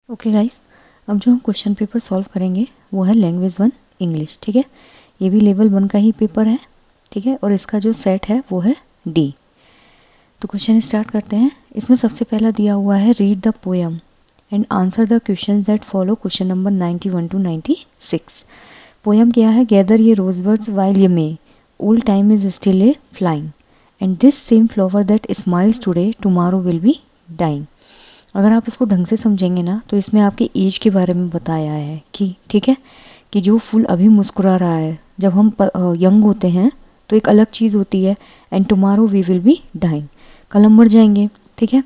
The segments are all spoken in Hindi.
ओके गाइस, अब जो हम क्वेश्चन पेपर सॉल्व करेंगे वो है लैंग्वेज 1 इंग्लिश। ठीक है, ये भी लेवल 1 का ही पेपर है। ठीक है, और इसका जो सेट है वो है डी। तो क्वेश्चन स्टार्ट करते हैं। इसमें सबसे पहला दिया हुआ है read the poem and answer the question that follow, question number 91 to 96। Poem क्या है? Gather ye rosebuds while ye may, old time is still a flying, and this same flower that smiles today tomorrow will be dying. अगर आप इसको ढंग से समझेंगे ना तो इसमें आपके एज के बारे में बताया है कि ठीक है, कि जो फूल अभी मुस्कुरा रहा है, जब हम यंग होते हैं तो एक अलग चीज़ होती है, and tomorrow we will be dying, कल हम मर जाएंगे। ठीक है,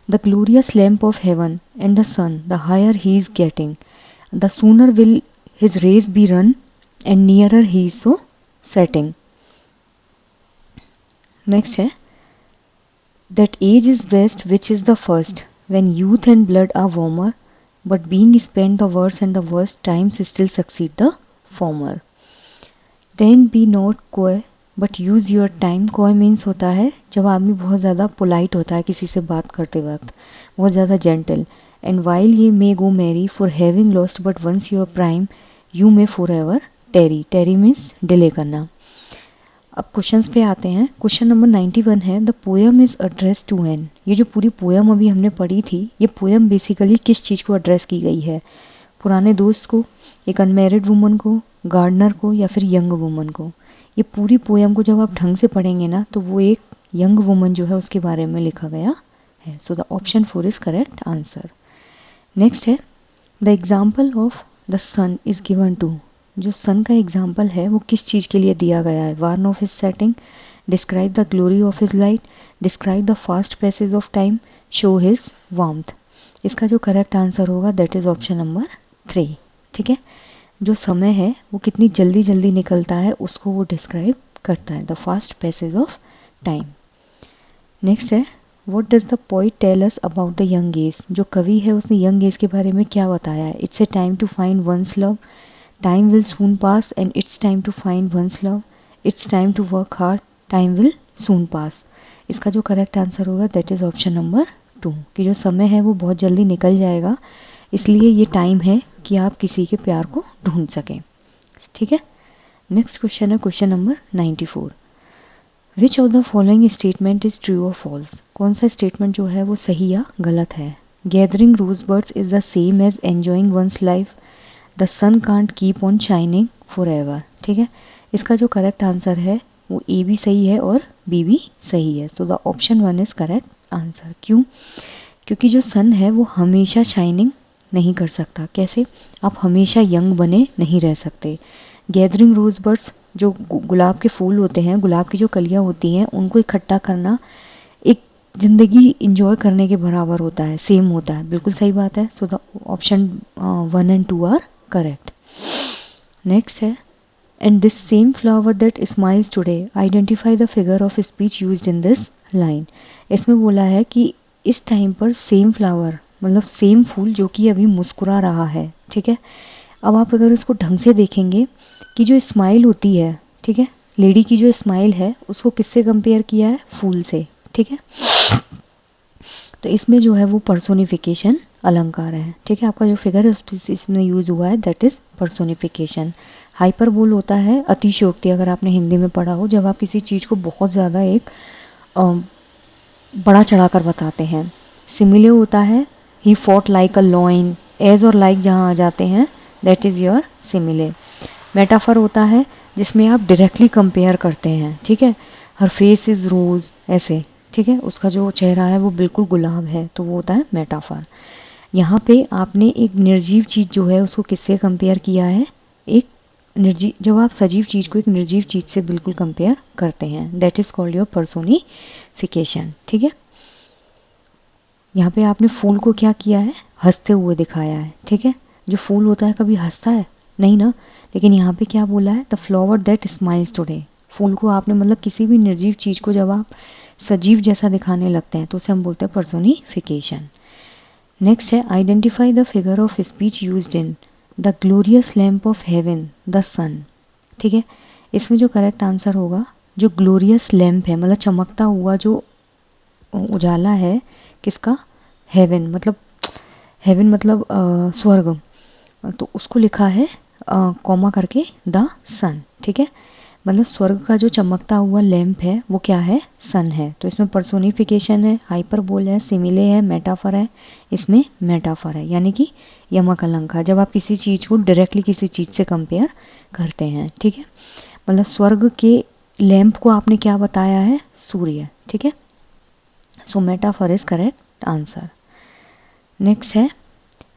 the glorious lamp of heaven and the sun, the higher he is getting, the sooner will his race be run, and nearer he is so setting. Next है that age is best which is the first, when youth and blood are warmer, but being spent the worst and the worst times still succeed the former. Then be not coy but use your time. Coy means होता है जब आदमी बहुत ज़्यादा polite होता है किसी से बात करते वक्त, बहुत ज़्यादा gentle. And while ye may go merry for having lost but once your prime, you may forever tarry. Tarry means delay करना। अब क्वेश्चंस पे आते हैं। क्वेश्चन नंबर 91 है the poem is address to an. ये जो पूरी पोएम अभी हमने पढ़ी थी, ये पोएम बेसिकली किस चीज़ को एड्रेस की गई है? पुराने दोस्त को, एक अनमैरिड वुमन को, गार्डनर को, या फिर यंग वुमन को? ये पूरी पोएम को जब आप ढंग से पढ़ेंगे ना तो वो एक यंग वुमन जो है उसके बारे में लिखा गया है। So the option 4 is correct answer. Next है the example of the sun is given to. जो सन का एग्जाम्पल है वो किस चीज़ के लिए दिया गया है? Warn of his setting, describe the glory of his light, describe the fast passage of time, show his warmth. इसका जो करेक्ट आंसर होगा दैट इज ऑप्शन नंबर 3। ठीक है, जो समय है वो कितनी जल्दी जल्दी निकलता है उसको वो डिस्क्राइब करता है, the fast passage of time. Next है what does the poet tell us about the young age. जो कवि है उसने यंग एज के बारे में क्या बताया है? It's a time to find one's love, time will soon pass and it's time to find one's love, it's time to work hard, time will soon pass। इसका जो करेक्ट आंसर होगा दैट इज ऑप्शन नंबर 2, कि जो समय है वो बहुत जल्दी निकल जाएगा, इसलिए ये टाइम है कि आप किसी के प्यार को ढूंढ सकें। ठीक है, नेक्स्ट क्वेश्चन है question number 94। Which of the following statement is true और फॉल्स। कौन सा स्टेटमेंट जो है वो सही या गलत है? Gathering rose birds is the same as enjoying one's life, the sun can't keep on shining for ever. ठीक है, इसका जो करेक्ट आंसर है वो ए भी सही है और बी भी सही है। So the option 1 is correct answer. क्यों? क्योंकि जो सन है वो हमेशा शाइनिंग नहीं कर सकता। कैसे? आप हमेशा यंग बने नहीं रह सकते। गैदरिंग रोज बर्ड्स, जो गुलाब के फूल होते हैं, गुलाब की जो कलियां होती हैं, उनको इकट्ठा करना एक जिंदगी इंजॉय करने के बराबर होता है, सेम होता है। बिल्कुल सही बात है। So the option 1 and 2 are correct. Next है and this same flower that smiles today, identify the figure of speech used in this line. इसमें बोला है कि इस टाइम पर सेम फ्लावर मतलब सेम फूल जो कि अभी मुस्कुरा रहा है। ठीक है, अब आप अगर इसको ढंग से देखेंगे कि जो स्माइल होती है, ठीक है, लेडी की जो स्माइल है उसको किससे कंपेयर किया है? फूल से। ठीक है, तो इसमें जो है वो पर्सोनिफिकेशन अलंकार है। ठीक है, आपका जो फिगर है इसमें यूज हुआ है दैट इज पर्सोनिफिकेशन। हाइपरबोल होता है अतिशयोक्ति, अगर आपने हिंदी में पढ़ा हो, जब आप किसी चीज़ को बहुत ज़्यादा एक बड़ा चढ़ाकर बताते हैं। सिमिले होता है ही fought like a lion, as और लाइक जहाँ आ जाते हैं that is your simile. Metaphor होता है जिसमें आप डायरेक्टली कंपेयर करते हैं। ठीक है, हर फेस इज रोज, ऐसे। ठीक है, उसका जो चेहरा है वो बिल्कुल गुलाब है, तो वो होता है मेटाफर। यहाँ पे आपने एक निर्जीव चीज़ जो है उसको किससे कंपेयर किया है? एक निर्जीव, जब आप सजीव चीज़ को एक निर्जीव चीज़ से बिल्कुल कंपेयर करते हैं that is called your personification. ठीक है, यहाँ पे आपने फूल को क्या किया है? हंसते हुए दिखाया है। ठीक है, जो फूल होता है कभी हंसता है नहीं ना, लेकिन यहाँ पे क्या बोला है? The flower that smiles today. फूल को आपने मतलब किसी भी निर्जीव चीज़ को जब आप सजीव जैसा दिखाने लगते हैं तो उसे हम बोलते हैं पर्सोनिफिकेशन। नेक्स्ट है identify the figure of speech used in the glorious lamp of heaven, the sun. ठीक है, इसमें जो करेक्ट आंसर होगा, जो ग्लोरियस लैम्प है मतलब चमकता हुआ जो उजाला है, किसका? हेवन। मतलब हेवन मतलब स्वर्ग, तो उसको लिखा है कॉमा करके द सन, ठीक है। मतलब स्वर्ग का जो चमकता हुआ लैंप है वो क्या है, सन है। तो इसमें पर्सोनिफिकेशन है, हाइपरबोल है, सिमिले है, मेटाफर है। इसमें मेटाफर है यानी कि यमक अलंकार, जब आप किसी चीज़ को डायरेक्टली किसी चीज़ से कंपेयर करते हैं, ठीक है। मतलब स्वर्ग के लैंप को आपने क्या बताया है, सूर्य, ठीक है। So metaphor is correct answer. Next है,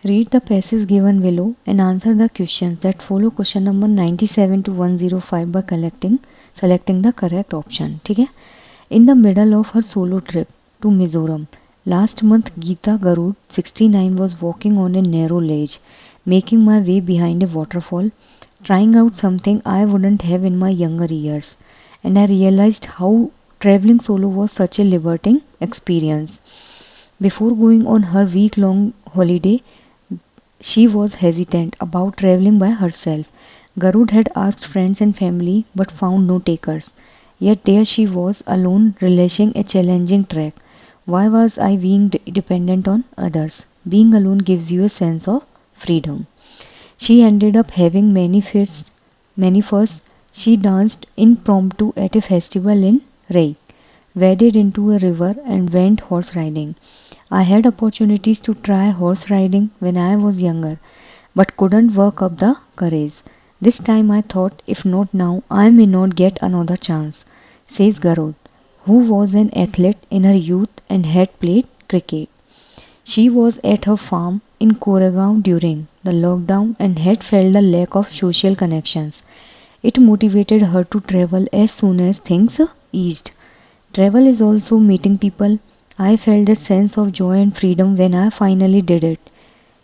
read the passage given below and answer the questions that follow question number 97 to 105 by selecting the correct option, ठीक है। In the middle of her solo trip to Mizoram last month, Geeta Garud 69 was walking on a narrow ledge, making my way behind a waterfall, trying out something I wouldn't have in my younger years, and I realized how traveling solo was such a liberating experience. Before going on her week-long holiday, she was hesitant about traveling by herself. Garud had asked friends and family but found no takers. Yet there she was, alone, relishing a challenging trek. Why was I being dependent on others? Being alone gives you a sense of freedom. She ended up having many firsts. She danced impromptu at a festival in Ray, waded into a river, and went horse riding. I had opportunities to try horse riding when I was younger, but couldn't work up the courage. This time I thought, if not now, I may not get another chance, says Garud, who was an athlete in her youth and had played cricket. She was at her farm in Koregaon during the lockdown and had felt the lack of social connections. It motivated her to travel as soon as things eased. Travel is also meeting people. I felt that sense of joy and freedom when I finally did it.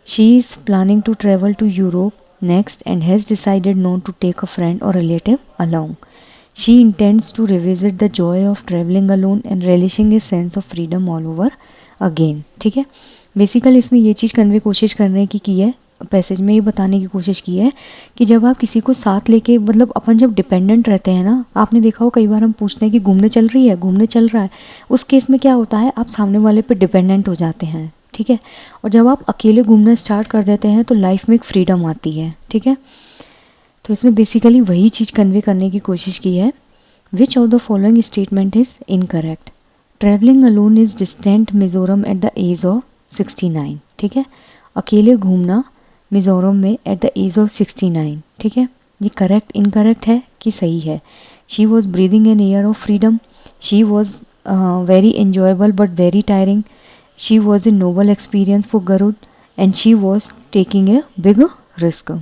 She is planning to travel to Europe next and has decided not to take a friend or relative along. She intends to revisit the joy of traveling alone and relishing a sense of freedom all over again, ठीक है। बेसिकली इसमें ये चीज़ करने की कोशिश करने की है, पैसेज में ये बताने की कोशिश की है कि जब आप किसी को साथ लेके, मतलब अपन जब डिपेंडेंट रहते हैं ना, आपने देखा हो कई बार हम पूछते हैं कि घूमने चल रही है, घूमने चल रहा है, उस केस में क्या होता है, आप सामने वाले पे डिपेंडेंट हो जाते हैं, ठीक है। और जब आप अकेले घूमना स्टार्ट कर देते हैं तो लाइफ में एक फ्रीडम आती है, ठीक है। तो इसमें बेसिकली वही चीज़ कन्वे करने की कोशिश की है। Which of the following statement is incorrect? Travelling alone is distant Mizoram at the age of 69, ठीक है। अकेले घूमना मिजोरम में एट द एज ऑफ 69, ठीक है। ये करेक्ट इनकरेक्ट है कि सही है? She was breathing an air of freedom, she was very enjoyable but very tiring, she was a noble experience for Garud, and she was taking a big risk.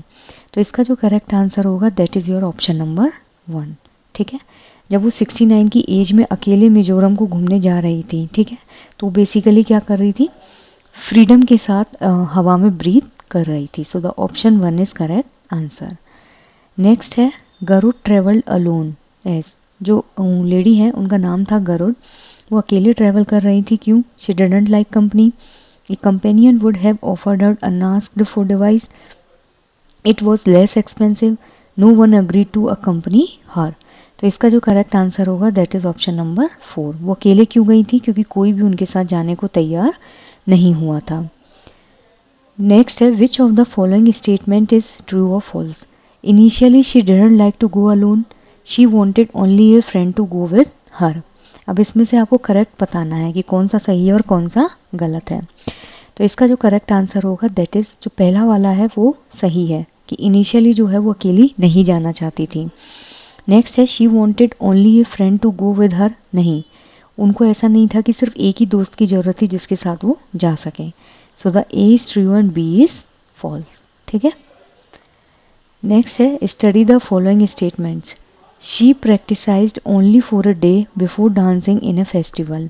तो इसका जो करेक्ट आंसर होगा that is your option number 1, ठीक है। जब वो 69 की एज में अकेले मिजोरम को घूमने जा रही थी, ठीक है, तो बेसिकली क्या कर रही थी, फ्रीडम के साथ हवा में ब्रीथ कर रही थी। सो the option 1 is correct answer. Next है, गरुड़ ट्रेवल्ड अलोन एज, जो लेडी है उनका नाम था गरुड़, वो अकेले ट्रेवल कर रही थी, क्यों? She didn't like company, a companion would have offered her unasked for device, it was less expensive, no one agree to accompany her. तो इसका जो करेक्ट आंसर होगा दैट इज ऑप्शन नंबर 4। वो अकेले क्यों गई थी? क्योंकि कोई भी उनके साथ जाने को तैयार नहीं हुआ था। नेक्स्ट है, which of the following statement is true और false? Initially she didn't like to go alone, she wanted only a friend to go with her. अब इसमें से आपको करेक्ट बताना है कि कौन सा सही है और कौन सा गलत है। तो इसका जो करेक्ट आंसर होगा दैट इज, जो पहला वाला है वो सही है कि इनिशियली जो है वो अकेली नहीं जाना चाहती थी। नेक्स्ट है, she wanted only a friend to go with her, नहीं, उनको ऐसा नहीं था कि सिर्फ एक ही दोस्त की जरूरत थी जिसके साथ वो जा सके। So the A is true and B is false, ठीक है। नेक्स्ट है, study the following statements. She practised only for a day before dancing in a festival,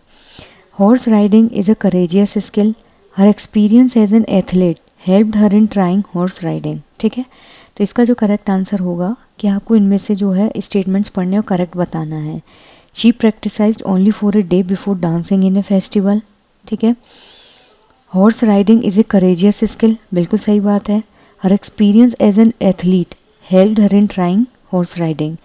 horse riding is a courageous skill, her experience as an athlete helped her in trying horse riding, ठीक है। तो इसका जो करेक्ट आंसर होगा कि आपको इनमें से जो है स्टेटमेंट्स पढ़ने और करेक्ट बताना है। She practised only for a day before dancing in a festival, ठीक है। Horse riding is a courageous skill, बिल्कुल सही बात है। Her experience as an athlete helped her in trying horse riding,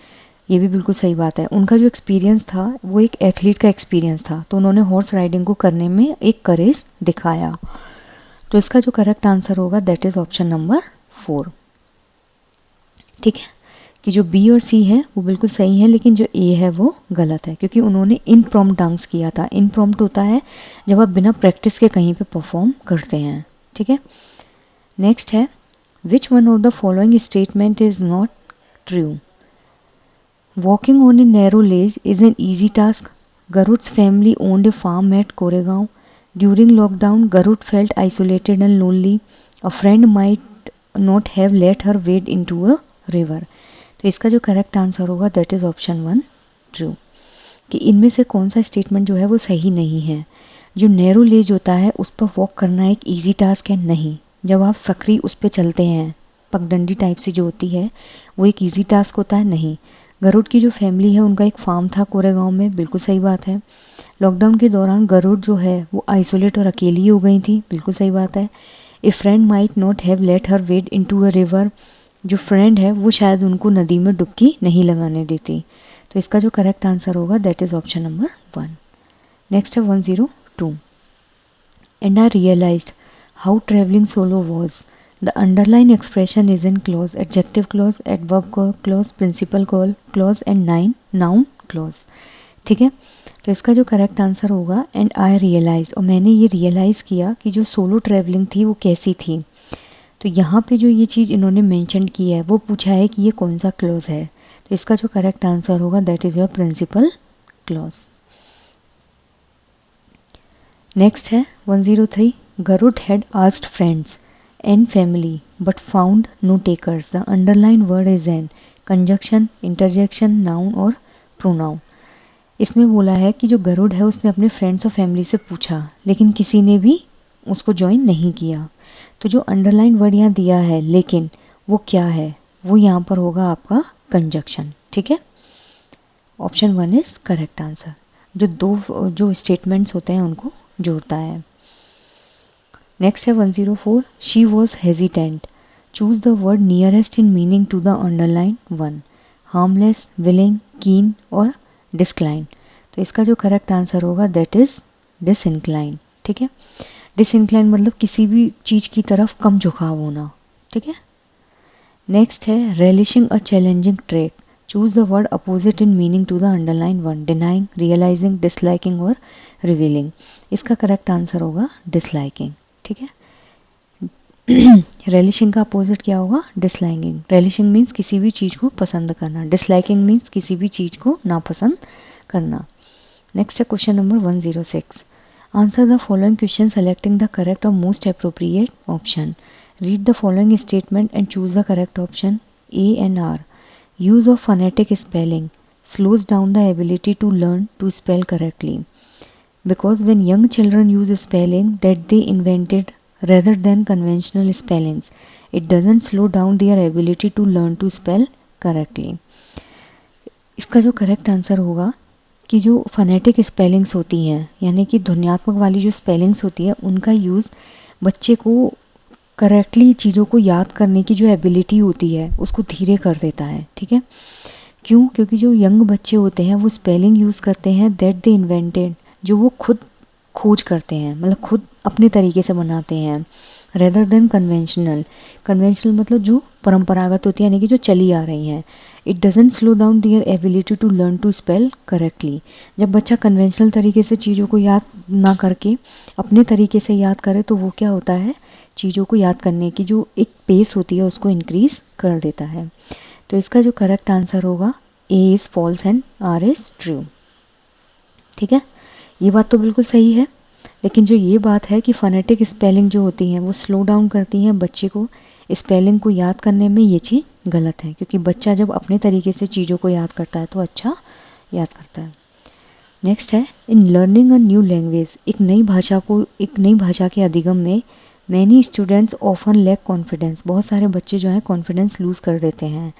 ये भी बिल्कुल सही बात है। उनका जो एक्सपीरियंस था वो एक एथलीट का एक्सपीरियंस था, तो उन्होंने हॉर्स राइडिंग को करने में एक करेज दिखाया। तो इसका जो करेक्ट आंसर होगा दैट इज ऑप्शन नंबर 4। ठीक है, कि जो बी और सी है वो बिल्कुल सही है, लेकिन जो ए है वो गलत है, क्योंकि उन्होंने इनप्रॉम्प्ट डांस किया था। इनप्रॉम्प्ट होता है जब आप बिना प्रैक्टिस के कहीं पे परफॉर्म करते हैं। ठीक है, नेक्स्ट है which one of the following statement is not true. Walking on a narrow ledge is an easy task. Garud's family owned a farm at Koregaon. During lockdown Garud felt isolated and lonely. A friend might not have let her wade into a river. तो इसका जो करेक्ट आंसर होगा दैट इज ऑप्शन 1 ट्रू, कि इनमें से कौन सा स्टेटमेंट जो है वो सही नहीं है। जो नैरो लेज होता है उस पर वॉक करना एक इजी टास्क है, नहीं। जब आप सकरी उस पर चलते हैं, पगडंडी टाइप से जो होती है, वो एक इजी टास्क होता है, नहीं। गरुड़ की जो फैमिली है उनका एक फार्म था कोरेगांव में, बिल्कुल सही बात है। लॉकडाउन के दौरान गरुड़ जो है वो आइसोलेट और अकेली हो गई थी, बिल्कुल सही बात है। A friend might not have let her wade into a river, जो फ्रेंड है वो शायद उनको नदी में डुबकी नहीं लगाने देती। तो इसका जो करेक्ट आंसर होगा that is option number 1। Next है 102। And I realized how travelling solo was. The underline expression is in clause, adjective clause, adverb clause, principal clause and noun clause. ठीक है, तो इसका जो करेक्ट आंसर होगा एंड आई रियलाइज, और मैंने ये रियलाइज़ किया कि जो सोलो ट्रैवलिंग थी वो कैसी थी। तो यहाँ पे जो ये चीज़ इन्होंने मेंशन की है वो पूछा है कि ये कौन सा क्लॉज है। तो इसका जो करेक्ट आंसर होगा that is your principal clause. Next है 103। Garud had asked friends and family but found no takers. The underline word is an conjunction, interjection, noun और प्रोनाउन। इसमें बोला है कि जो गरुड़ है उसने अपने फ्रेंड्स और फैमिली से पूछा, लेकिन किसी ने भी उसको ज्वाइन नहीं किया। तो जो अंडरलाइन वर्ड यहाँ दिया है लेकिन वो क्या है, वो यहाँ पर होगा आपका कंजक्शन। ठीक है, ऑप्शन 1 इज करेक्ट आंसर, जो दो जो स्टेटमेंट्स होते हैं उनको जोड़ता है। नेक्स्ट है 104। She was hesitant. Choose the word nearest in meaning to the underline one. Harmless, willing, keen और डिसक्लाइन। तो इसका जो करेक्ट आंसर होगा दैट इज डिसइंक्लाइन। ठीक है, डिसइंक्लाइन मतलब किसी भी चीज़ की तरफ कम झुकाव होना। ठीक है, नेक्स्ट है relishing a challenging trek. Choose the word opposite in meaning to the underline one. Denying, realising, disliking और रिवीलिंग। इसका करेक्ट आंसर होगा डिसलाइकिंग। ठीक है, रेलिशिंग का अपोजिट क्या होगा, डिसलाइकिंग। रेलिशिंग मीन्स किसी भी चीज़ को पसंद करना, डिसलाइकिंग मीन्स किसी भी चीज़ को नापसंद करना। नेक्स्ट है question number 106। Answer the following question selecting the correct or most appropriate option. Read the following statement and choose the correct option. A and R. Use of phonetic spelling slows down the ability to learn to spell correctly. Because when young children use spelling that they invented rather than conventional spellings, it doesn't slow down their ability to learn to spell correctly. इसका जो करेक्ट आंसर होगा कि जो फनेटिक स्पेलिंग्स होती हैं, यानी कि ध्वन्यात्मक वाली जो स्पेलिंग्स होती है, उनका यूज़ बच्चे को करेक्टली चीज़ों को याद करने की जो एबिलिटी होती है उसको धीरे कर देता है। ठीक है, क्यों? क्योंकि जो यंग बच्चे होते हैं वो स्पेलिंग यूज़ करते हैं दैट दे इन्वेंटेड, जो वो खुद खोज करते हैं, मतलब खुद अपने तरीके से बनाते हैं, रेदर देन कन्वेंशनल। कन्वेंशनल मतलब जो परंपरागत होती है, यानी कि जो चली आ रही हैं। It doesn't slow down their ability to learn to spell correctly. जब बच्चा कन्वेंशनल तरीके से चीज़ों को याद ना करके अपने तरीके से याद करे तो वो क्या होता है, चीज़ों को याद करने की जो एक पेस होती है उसको इंक्रीज कर देता है। तो इसका जो करेक्ट आंसर होगा A is false and R is true. ठीक है, ये बात तो बिल्कुल सही है, लेकिन जो ये बात है कि फोनेटिक स्पेलिंग जो होती हैं वो स्लो डाउन करती हैं बच्चे को स्पेलिंग को याद करने में, ये चीज़ गलत है, क्योंकि बच्चा जब अपने तरीके से चीज़ों को याद करता है तो अच्छा याद करता है। नेक्स्ट है in learning a new language. एक नई भाषा के अधिगम में many students often lack confidence. बहुत सारे बच्चे जो हैं कॉन्फिडेंस लूज़ कर देते हैं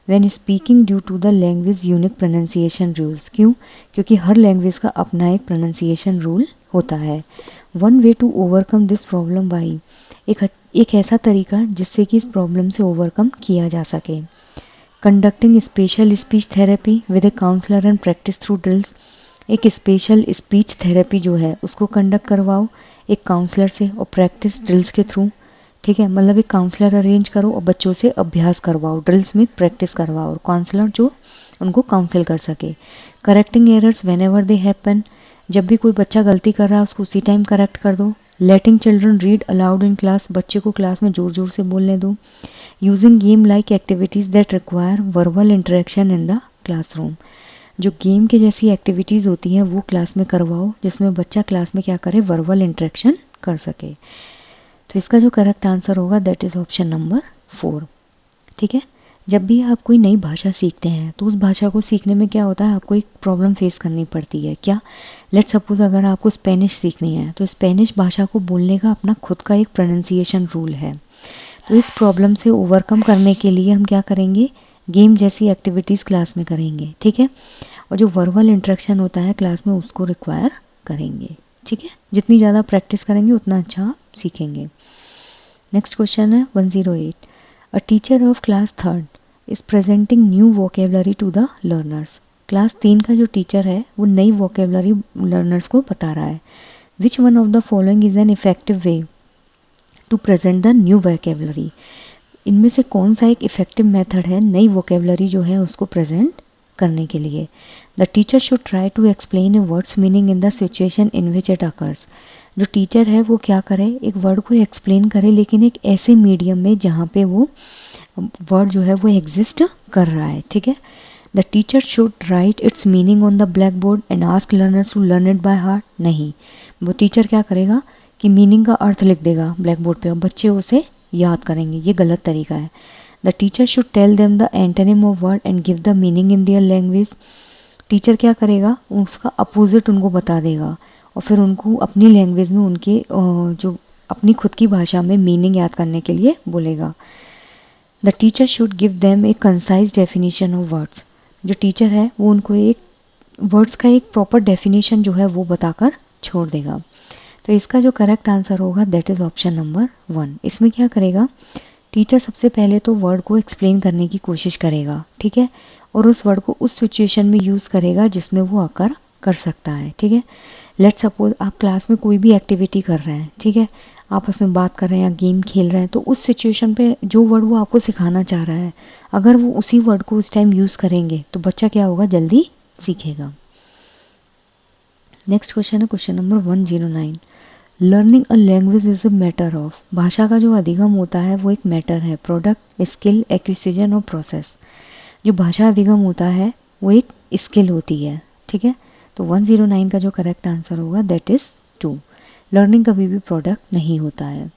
when speaking due to the language unique pronunciation rules. क्यों? क्योंकि हर लैंग्वेज का अपना एक प्रोनाउंसिएशन रूल होता है। One way to overcome this problem by, एक ऐसा तरीका जिससे कि इस प्रॉब्लम से ओवरकम किया जा सके। Conducting special speech therapy with a counsellor and practice through drills. एक स्पेशल स्पीच थेरेपी जो है उसको कंडक्ट करवाओ एक काउंसलर से और प्रैक्टिस ड्रिल्स के थ्रू, ठीक है। मतलब एक काउंसलर अरेंज करो और बच्चों से अभ्यास करवाओ, ड्रिल्स में प्रैक्टिस करवाओ, और काउंसलर जो उनको काउंसिल कर सके। Correcting errors when ever they happen, जब भी कोई बच्चा गलती कर रहा है उसको उसी टाइम करेक्ट कर दो। Letting children read aloud in class, बच्चे को क्लास में जोर जोर से बोलने दो। Using game like activities that require verbal interaction in the classroom, जो गेम के जैसी एक्टिविटीज़ होती हैं वो क्लास में करवाओ, जिसमें बच्चा क्लास में क्या करे, वर्बल इंटरेक्शन कर सके। तो इसका जो करेक्ट आंसर होगा दैट इज़ ऑप्शन नंबर 4, ठीक है। जब भी आप कोई नई भाषा सीखते हैं तो उस भाषा को सीखने में क्या होता है, आपको एक प्रॉब्लम फेस करनी पड़ती है। क्या? लेट्स सपोज अगर आपको स्पेनिश सीखनी है तो स्पेनिश भाषा को बोलने का अपना खुद का एक प्रोनाउंसिएशन रूल है। तो इस प्रॉब्लम से ओवरकम करने के लिए हम क्या करेंगे, गेम जैसी एक्टिविटीज़ क्लास में करेंगे, ठीक है। और जो वर्बल इंटरेक्शन होता है क्लास में उसको रिक्वायर करेंगे, ठीक है। जितनी ज़्यादा प्रैक्टिस करेंगे उतना अच्छा आप सीखेंगे। नेक्स्ट क्वेश्चन है 108, a teacher of class 3rd is presenting new vocabulary to the learners. Class 3 का जो टीचर है वो नई वोकेबलरी लर्नर्स को बता रहा है। Which one of the following is an effective way to present the new vocabulary, इनमें से कौन सा एक इफेक्टिव मेथड है नई वोकेबलरी जो है उसको प्रेजेंट करने के लिए। The teacher should try to explain a word's meaning in the situation in which it occurs, जो टीचर है वो क्या करे, एक वर्ड को एक्सप्लेन करे लेकिन एक ऐसे मीडियम में जहाँ पे वो वर्ड जो है वो एग्जिस्ट कर रहा है, ठीक है। The teacher should write its meaning on the blackboard and ask learners to learn it by heart, नहीं, वो टीचर क्या करेगा कि मीनिंग का अर्थ लिख देगा ब्लैक बोर्ड पे और बच्चे उसे याद करेंगे, ये गलत तरीका है। The teacher should tell them the antonym of word and give the meaning in their language, teacher क्या करेगा, उसका अपोजिट उनको बता देगा और फिर उनको अपनी लैंग्वेज में उनके जो अपनी खुद की भाषा में मीनिंग याद करने के लिए बोलेगा। The teacher should give them A concise definition of words, जो टीचर है वो उनको एक वर्ड्स का एक प्रॉपर डेफिनेशन जो है वो बताकर छोड़ देगा। तो इसका जो करेक्ट आंसर होगा दैट इज़ ऑप्शन नंबर 1। इसमें क्या करेगा, टीचर सबसे पहले तो वर्ड को एक्सप्लेन करने की कोशिश करेगा, ठीक है, और उस वर्ड को उस सिचुएशन में यूज़ करेगा जिसमें वो अकर कर सकता है, ठीक है। लेट्स सपोज आप क्लास में कोई भी एक्टिविटी कर रहे हैं, ठीक है, आपस में बात कर रहे हैं या गेम खेल रहे हैं, तो उस सिचुएशन पे जो वर्ड वो आपको सिखाना चाह रहा है अगर वो उसी वर्ड को उस टाइम यूज़ करेंगे तो बच्चा क्या होगा, जल्दी सीखेगा। नेक्स्ट क्वेश्चन है question number 109, learning a language is a matter of, भाषा का जो अधिगम होता है वो एक मैटर है, प्रोडक्ट, स्किल, एक्विजिशन और प्रोसेस। जो भाषा अधिगम होता है वो एक स्किल होती है, ठीक है। तो 109 का जो करेक्ट आंसर होगा दैट इज 2, लर्निंग कभी भी प्रोडक्ट नहीं होता है।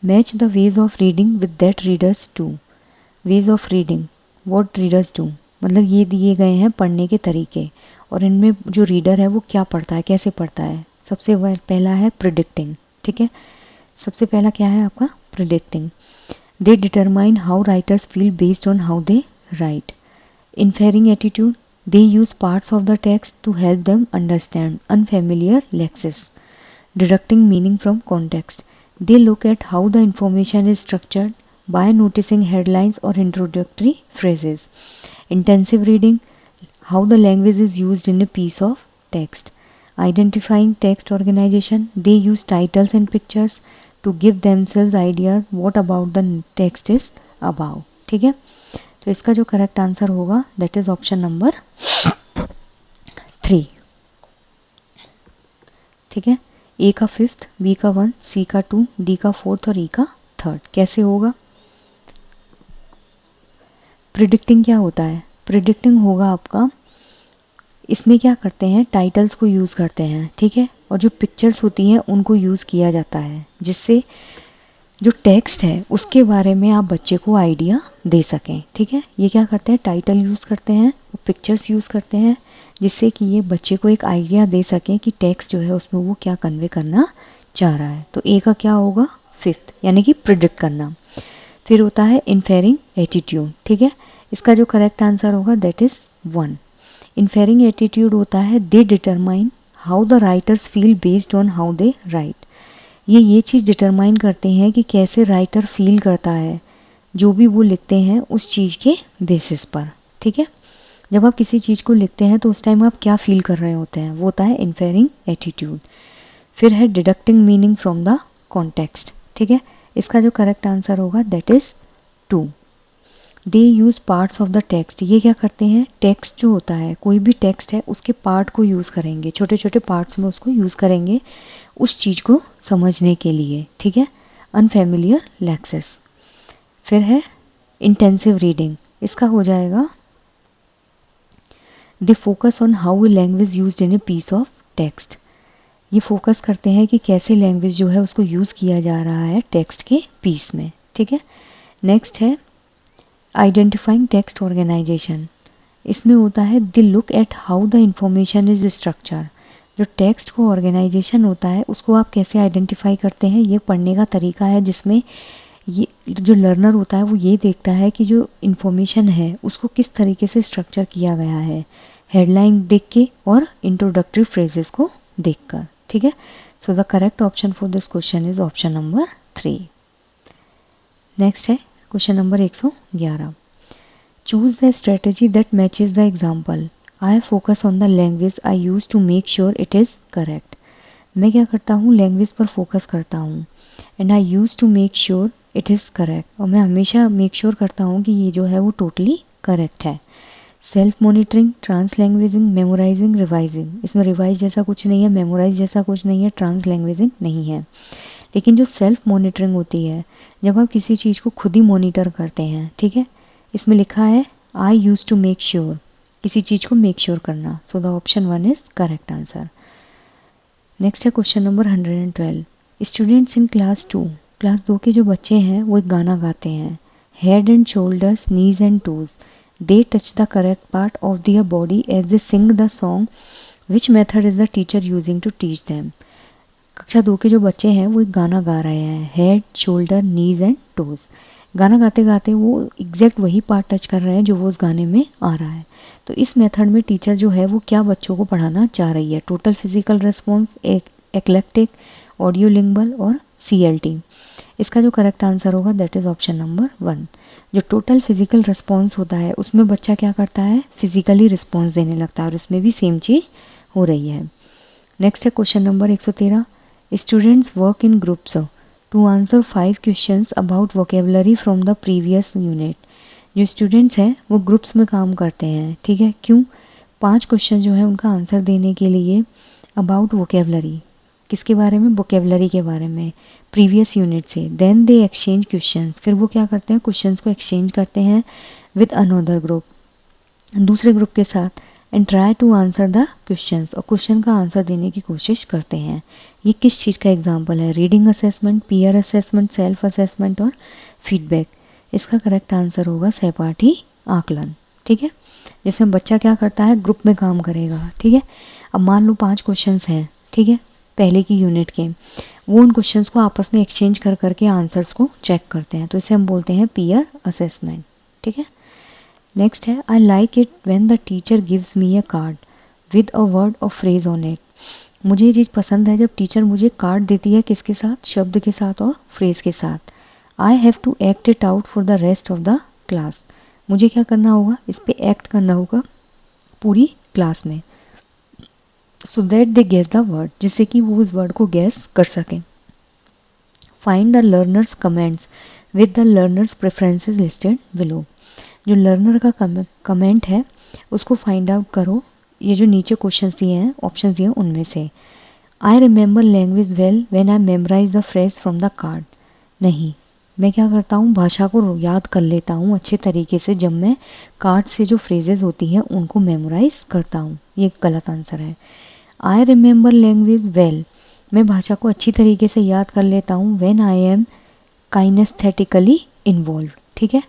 Match the ways of reading with that readers to, ways of reading what readers do, मतलब ये दिए गए हैं पढ़ने के तरीके और इनमें जो रीडर है वो क्या पढ़ता है, कैसे पढ़ता है। सबसे पहला है प्रिडिक्टिंग, ठीक है, सबसे पहला क्या है आपका predicting. They determine how writers feel based on how they write. Inferring attitude, they use parts of the text to help them understand unfamiliar lexis. Deducting meaning from context, they look at how the information is structured by noticing headlines or introductory phrases. Intensive reading, how the language is used in a piece of text. Identifying text organization, they use titles and pictures to give themselves ideas what about the text is about, ठीक है। तो इसका जो करेक्ट आंसर होगा दैट इज ऑप्शन नंबर 3, ठीक है। ए का 5th, बी का 1, सी का 2, डी का 4th और ई का 3rd। कैसे होगा, प्रिडिक्टिंग क्या होता है, प्रिडिक्टिंग होगा आपका, इसमें क्या करते हैं टाइटल्स को यूज़ करते हैं, ठीक है, और जो पिक्चर्स होती हैं उनको यूज़ किया जाता है जिससे जो टेक्स्ट है उसके बारे में आप बच्चे को आइडिया दे सकें, ठीक है। ये क्या करते हैं, टाइटल यूज़ करते हैं, पिक्चर्स यूज़ करते हैं जिससे कि ये बच्चे को एक आइडिया दे सकें कि टेक्स्ट जो है उसमें वो क्या कन्वे करना चाह रहा है। तो ए का क्या होगा 5th, यानी कि प्रिडिक्ट करना। फिर होता है इन्फेरिंग एटीट्यूड, ठीक है, इसका जो करेक्ट आंसर होगा दैट इज़ 1। इन्फेरिंग एटीट्यूड होता है they determine how the writers feel based on how they write, ये चीज़ डिटरमाइन करते हैं कि कैसे राइटर फील करता है जो भी वो लिखते हैं उस चीज़ के बेसिस पर, ठीक है। जब आप किसी चीज़ को लिखते हैं तो उस टाइम आप क्या फील कर रहे होते हैं, वो होता है इन्फेरिंग एटीट्यूड। फिर है deducting meaning from the context, ठीक है। इसका जो करेक्ट आंसर होगा that is 2। They use parts of the text, ये क्या करते हैं, टेक्स्ट जो होता है, कोई भी टेक्स्ट है उसके पार्ट को यूज करेंगे, छोटे छोटे पार्ट्स में उसको यूज करेंगे उस चीज को समझने के लिए, ठीक है। Unfamiliar lexes. फिर है इंटेंसिव रीडिंग, इसका हो जाएगा they focus on how a language used in a piece of text, ये फोकस करते हैं कि कैसे लैंग्वेज जो है उसको यूज किया जा रहा है टेक्स्ट के पीस में, ठीक है। नेक्स्ट है आइडेंटिफाइंग टेक्स्ट ऑर्गेनाइजेशन, इसमें होता है they look at how the information is structure, जो टेक्स्ट को ऑर्गेनाइजेशन होता है उसको आप कैसे आइडेंटिफाई करते हैं, ये पढ़ने का तरीका है जिसमें ये जो लर्नर होता है वो ये देखता है कि जो इंफॉर्मेशन है उसको किस तरीके से स्ट्रक्चर किया गया है, हेडलाइन देख के और इंट्रोडक्टरी फ्रेजेस को देखकर, ठीक है। So the correct option for this question is option number 3। Next है question number 111। Choose the strategy that matches the example, I focus on the language I use to make sure it is correct, मैं क्या करता हूँ लैंग्वेज पर फोकस करता हूँ and I use to make sure it is correct, और मैं हमेशा मेक श्योर करता हूँ कि ये जो है वो टोटली करेक्ट है। Self monitoring, translanguaging, memorising, revising, इसमें रिवाइज जैसा कुछ नहीं है, मेमोराइज जैसा कुछ नहीं है, ट्रांस लैंग्वेजिंग नहीं है। लेकिन जो सेल्फ मॉनिटरिंग होती है, जब आप किसी चीज़ को खुद ही मॉनिटर करते हैं, ठीक है, इसमें लिखा है I use to make sure, किसी चीज़ को मेक श्योर करना, so the option 1 is correct answer. Next है question number 112। Students in class 2, class 2 के जो बच्चे हैं वो एक गाना गाते हैं, head and shoulders, knees and toes, they touch the correct part of their body as they sing the song, which method is the teacher using to teach them. कक्षा 2 के जो बच्चे हैं वो एक गाना गा रहे हैं, head, shoulder, knees and toes, गाना गाते गाते वो एग्जैक्ट वही पार्ट टच कर रहे हैं जो वो उस गाने में आ रहा है। तो इस मेथड में टीचर जो है वो क्या बच्चों को पढ़ाना चाह रही है, total physical response, eclectic, audio lingual और CLT। इसका जो करेक्ट आंसर होगा दैट इज ऑप्शन नंबर 1। जो टोटल फिजिकल रिस्पॉन्स होता है उसमें बच्चा क्या करता है, फिजिकली रिस्पॉन्स देने लगता है, और इसमें भी सेम चीज हो रही है। नेक्स्ट है question number 113। Students work in groups to answer 5 questions about vocabulary from the previous unit. जो स्टूडेंट्स हैं वो ग्रुप्स में काम करते हैं, ठीक है, क्यों, 5 क्वेश्चन जो है उनका आंसर देने के लिए अबाउट वोकेबलरी, किसके बारे में, वोकेबलरी के बारे में, प्रीवियस यूनिट से। देन दे एक्सचेंज क्वेश्चंस, फिर वो क्या करते हैं, क्वेश्चंस को एक्सचेंज करते हैं विद अनदर ग्रुप, दूसरे ग्रुप के साथ, and try to answer the questions, और क्वेश्चन का आंसर देने की कोशिश करते हैं। ये किस चीज़ का एग्जाम्पल है, reading assessment, peer assessment, self assessment और फीडबैक। इसका करेक्ट आंसर होगा सहपाठी आकलन, ठीक है, जिसमें बच्चा क्या करता है, ग्रुप में काम करेगा, ठीक है। अब मान लो 5 क्वेश्चंस हैं, ठीक है, पहले की यूनिट के, वो उन क्वेश्चंस को आपस में एक्सचेंज कर करके आंसर्स को चेक करते हैं, तो इसे हम बोलते हैं पीयर असेसमेंट, ठीक है। नेक्स्ट है I like it when the teacher gives me a card with a word और फ्रेज ऑन इट। मुझे ये चीज़ पसंद है जब टीचर मुझे कार्ड देती है, किसके साथ, शब्द के साथ और फ्रेज के साथ। I have to act it out for the rest of the class, मुझे क्या करना होगा, इस पर एक्ट करना होगा पूरी क्लास में, so that they guess the word, जिससे कि वो उस वर्ड को गेस कर सकें। Find the learners comments with the learners preferences listed below. जो लर्नर का कमेंट है उसको फाइंड आउट करो, ये जो नीचे क्वेश्चंस दिए हैं, ऑप्शंस दिए हैं, उनमें से। I remember language well when I memorize the phrase from the card. नहीं, मैं क्या करता हूँ, भाषा को याद कर लेता हूँ अच्छे तरीके से जब मैं कार्ड से जो फ्रेजेस होती हैं उनको मेमोराइज करता हूँ, ये गलत आंसर है। आई रिमेंबर लैंग्वेज वेल, मैं भाषा को अच्छी तरीके से याद कर लेता हूँ व्हेन आई एम काइनेस्थेटिकली इन्वॉल्व, ठीक है।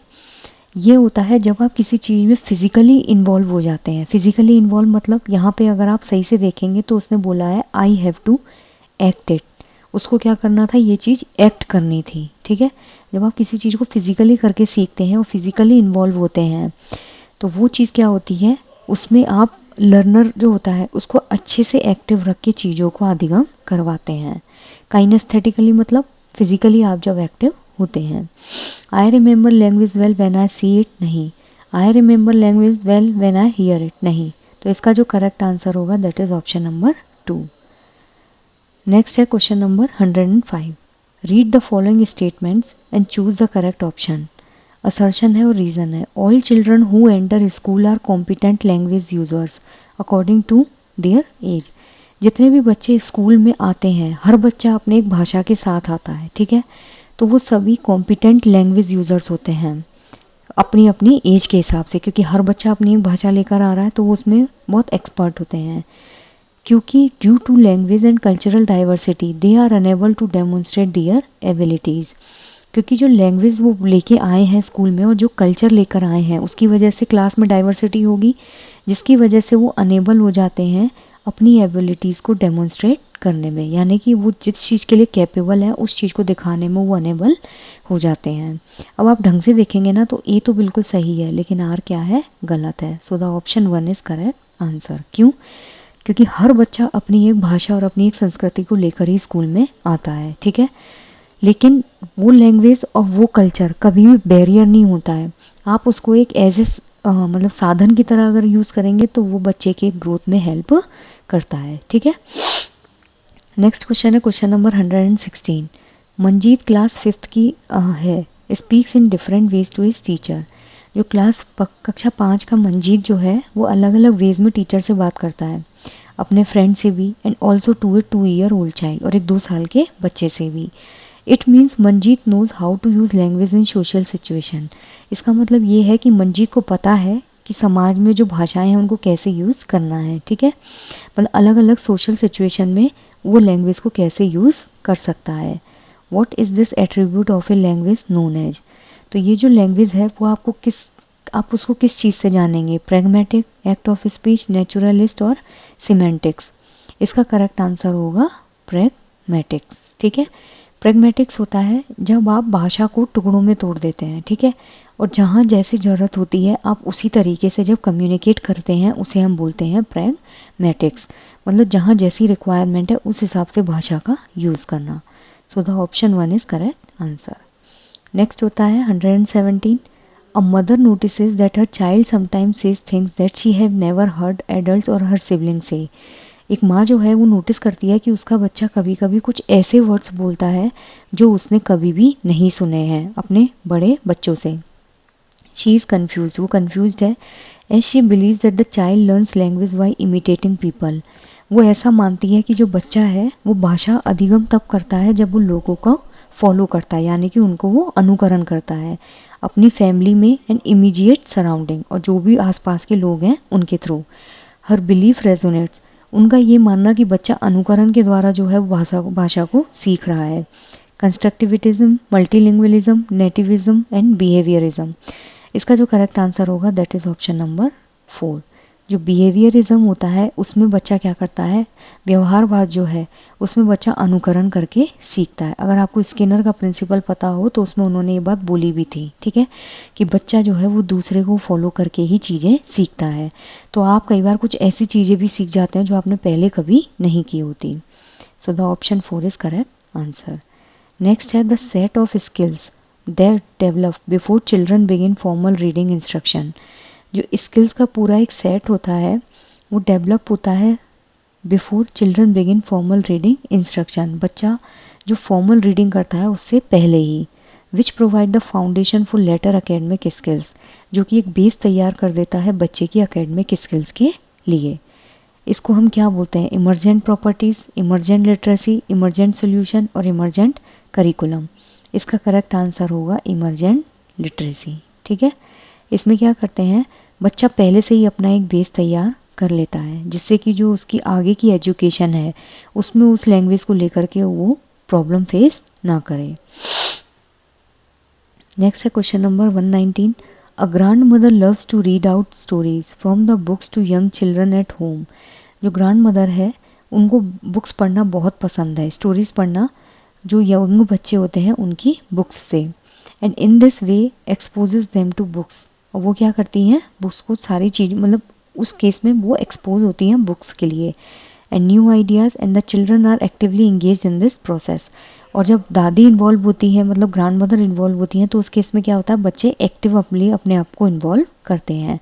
ये होता है जब आप किसी चीज़ में फिजिकली इन्वॉल्व हो जाते हैं। फिजिकली इन्वॉल्व मतलब यहाँ पे अगर आप सही से देखेंगे तो उसने बोला है I have to act it, उसको क्या करना था, ये चीज़ एक्ट करनी थी, ठीक है। जब आप किसी चीज़ को फिजिकली करके सीखते हैं और फिजिकली इन्वॉल्व होते हैं तो वो चीज़ क्या होती है, उसमें आप लर्नर जो होता है उसको अच्छे से एक्टिव रख के चीज़ों को अधिगम करवाते हैं। काइनेस्थेटिकली मतलब फिजिकली आप जब एक्टिव होते हैं। I remember language well when I see it, नहीं। I remember language well when I hear it, नहीं। तो इसका जो करेक्ट आंसर होगा that is option number 2। Next है question number 105. Read the following statements and choose the correct option. Assertion है और रीजन है. All children who enter school are competent language users according to their age. जितने भी बच्चे स्कूल में आते हैं, हर बच्चा अपने एक भाषा के साथ आता है, ठीक है, तो वो सभी कॉम्पिटेंट लैंग्वेज यूजर्स होते हैं अपनी अपनी एज के हिसाब से, क्योंकि हर बच्चा अपनी एक भाषा लेकर आ रहा है तो वो उसमें बहुत एक्सपर्ट होते हैं. क्योंकि due to language and cultural diversity they are unable to demonstrate their abilities. क्योंकि जो लैंग्वेज वो लेके आए हैं स्कूल में और जो कल्चर लेकर आए हैं उसकी वजह से क्लास में डाइवर्सिटी होगी, जिसकी वजह से वो अनेबल हो जाते हैं अपनी एबिलिटीज़ को डेमोन्स्ट्रेट करने में, यानी कि वो जिस चीज़ के लिए कैपेबल है उस चीज़ को दिखाने में वो अनेबल हो जाते हैं. अब आप ढंग से देखेंगे ना तो ए तो बिल्कुल सही है, लेकिन आर क्या है, गलत है. So the option 1 is correct answer. क्यों? क्योंकि हर बच्चा अपनी एक भाषा और अपनी एक संस्कृति को लेकर ही स्कूल में आता है, ठीक है, लेकिन वो लैंग्वेज और वो कल्चर कभी भी बैरियर नहीं होता है. आप उसको एक एज ए मतलब साधन की तरह अगर यूज़ करेंगे तो वो बच्चे के ग्रोथ में हेल्प करता है, ठीक है. नेक्स्ट क्वेश्चन है question number 116. Manjeet class 5th की है. Speaks in different ways to his teacher. जो कक्षा 5 का मंजीत जो है वो अलग अलग वेज में टीचर से बात करता है, अपने फ्रेंड से भी and also to a 2-year-old child, और एक 2 साल के बच्चे से भी. It means Manjeet knows how to use language in social situation. इसका मतलब ये है कि मंजीत को पता है कि समाज में जो भाषाएं हैं उनको कैसे यूज़ करना है, ठीक है, मतलब अलग अलग सोशल सिचुएशन में वो लैंग्वेज को कैसे यूज़ कर सकता है. What is this attribute of a language known as. तो ये जो लैंग्वेज है वो आप उसको किस चीज़ से जानेंगे, pragmatic, act of speech, naturalist और सिमेंटिक्स. इसका करेक्ट आंसर होगा प्रैग्मेटिक्स, ठीक है. प्रैग्मेटिक्स होता है जब आप भाषा को टुकड़ों में तोड़ देते हैं, ठीक है, और जहाँ जैसी ज़रूरत होती है आप उसी तरीके से जब कम्युनिकेट करते हैं उसे हम बोलते हैं प्रैग्मेटिक्स. मतलब जहाँ जैसी रिक्वायरमेंट है उस हिसाब से भाषा का यूज़ करना. So the option 1 is correct answer. Next होता है 117. A mother notices that her child sometimes says things that she have never heard adults और हर सिबलिंग से. एक माँ जो है वो नोटिस करती है कि उसका बच्चा कभी कभी कुछ ऐसे वर्ड्स बोलता है जो उसने कभी भी नहीं सुने हैं अपने बड़े बच्चों से. शी इज़ कन्फ्यूज, वो कन्फ्यूज्ड है. As she believes that the child learns language by imitating people. वो ऐसा मानती है कि जो बच्चा है वो भाषा अधिगम तब करता है जब वो लोगों को फॉलो करता है, यानी कि उनको वो अनुकरण करता है अपनी फैमिली में एंड इमीडिएट सराउंडिंग, और जो भी आसपास के लोग हैं उनके थ्रू. हर बिलीफ रेजोनेट्स. उनका ये मानना कि बच्चा अनुकरण के द्वारा जो है वो भाषा को सीख रहा है. कंस्ट्रक्टिविटिज्म, मल्टीलिंग्वलिज्म, नेटिविज्म एंड बिहेवियरिज्म. इसका जो करेक्ट आंसर होगा दैट इज ऑप्शन नंबर 4. जो बिहेवियरिज्म होता है उसमें बच्चा क्या करता है, व्यवहारवाद जो है उसमें बच्चा अनुकरण करके सीखता है. अगर आपको स्किनर का प्रिंसिपल पता हो तो उसमें उन्होंने ये बात बोली भी थी, ठीक है, कि बच्चा जो है वो दूसरे को फॉलो करके ही चीज़ें सीखता है. तो आप कई बार कुछ ऐसी चीज़ें भी सीख जाते हैं जो आपने पहले कभी नहीं की होती. So the option 4 is correct answer. Next है the set of skills that develop before children begin formal reading instruction. जो स्किल्स का पूरा एक सेट होता है वो डेवलप होता है before children begin formal reading instruction. बच्चा जो फॉर्मल रीडिंग करता है उससे पहले ही. Which provide the foundation for later academic skills. जो कि एक बेस तैयार कर देता है बच्चे की अकेडमिक स्किल्स के लिए. इसको हम क्या बोलते हैं, emergent properties, emergent literacy, emergent solution और इमर्जेंट करिकुलम. इसका करेक्ट आंसर होगा इमर्जेंट लिटरेसी, ठीक है. इसमें क्या करते हैं, बच्चा पहले से ही अपना एक बेस तैयार कर लेता है जिससे कि जो उसकी आगे की एजुकेशन है उसमें उस लैंग्वेज को लेकर के वो प्रॉब्लम फेस ना करे. नेक्स्ट है question number 119. A grandmother loves to read out stories from the books to young children at home. जो ग्रैंड मदर है उनको बुक्स पढ़ना बहुत पसंद है, स्टोरीज पढ़ना जो यंग बच्चे होते हैं उनकी बुक्स से. And in this way exposes them to books. और वो क्या करती हैं, बुक्स को सारी चीज़, मतलब उस केस में वो एक्सपोज होती हैं बुक्स के लिए. And new ideas and the children are actively engage in this process. और जब दादी इन्वॉल्व होती हैं, मतलब ग्रैंड मदर इन्वॉल्व होती हैं, तो उस केस में क्या होता है, बच्चे एक्टिवली अपने आप को इन्वॉल्व करते हैं.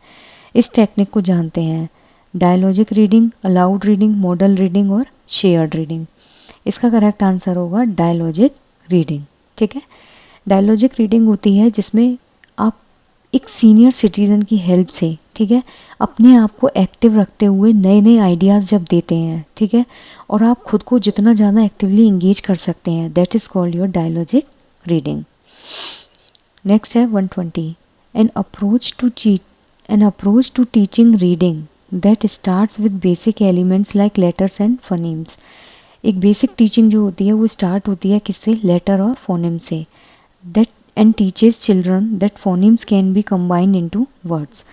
इस टेक्निक को जानते हैं dialogic reading, allowed reading, model reading और शेयर्ड रीडिंग. इसका करेक्ट आंसर होगा डायलॉजिक रीडिंग। ठीक है, डायलॉजिक रीडिंग होती है जिसमें आप एक सीनियर सिटीजन की हेल्प से, ठीक है, अपने आप को एक्टिव रखते हुए नए नए आइडियाज़ जब देते हैं, ठीक है, और आप खुद को जितना ज़्यादा एक्टिवली इंगेज कर सकते हैं, that is called your dialogic reading. नेक्स्ट है 120, an approach to teaching reading that starts with basic elements like letters and phonemes. एक बेसिक टीचिंग जो होती है वो स्टार्ट होती है किससे? लेटर और फोनेम से। That and teaches children that phonemes can be combined into words.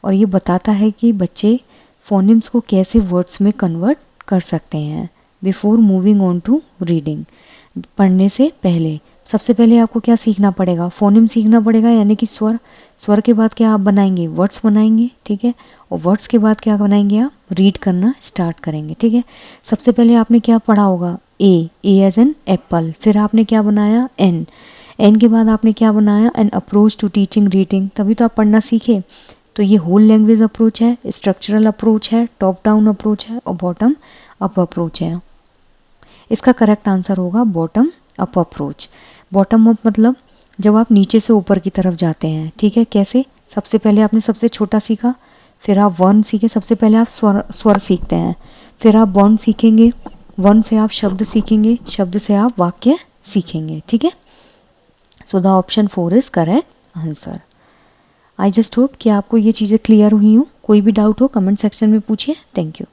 और ये बताता है कि बच्चे फोनेम्स को कैसे वर्ड्स में कन्वर्ट कर सकते हैं। Before moving on to reading, पढ़ने से पहले सबसे पहले आपको क्या सीखना पड़ेगा? फोनेम सीखना पड़ेगा, यानी कि स्वर। स्वर के बाद क्या आप बनाएंगे? वर्ड्स बनाएंगे, ठीक है, और वर्ड्स के बाद क्या बनाएंगे? आप रीड करना स्टार्ट करेंगे। ठीक है, सबसे पहले आपने क्या पढ़ा होगा? ए एज एन एप्पल। फिर आपने क्या बनाया? एन। एन के बाद आपने क्या बनाया? An approach to teaching reading. तभी तो आप पढ़ना सीखे। तो ये होल लैंग्वेज अप्रोच है, स्ट्रक्चरल अप्रोच है, टॉप डाउन अप्रोच है और बॉटम अप अप्रोच है। इसका करेक्ट आंसर होगा bottom up approach. Bottom up मतलब जब आप नीचे से ऊपर की तरफ जाते हैं। ठीक है, कैसे? सबसे पहले आपने सबसे छोटा सीखा, फिर आप वन सीखे। सबसे पहले आप स्वर सीखते हैं, फिर आप वन सीखेंगे, वन से आप शब्द सीखेंगे, शब्द से आप वाक्य सीखेंगे। ठीक है, so the option 4 is correct answer. I just hope कि आपको ये चीज़ें क्लियर हुई हों। कोई भी डाउट हो कमेंट सेक्शन में पूछिए। Thank you.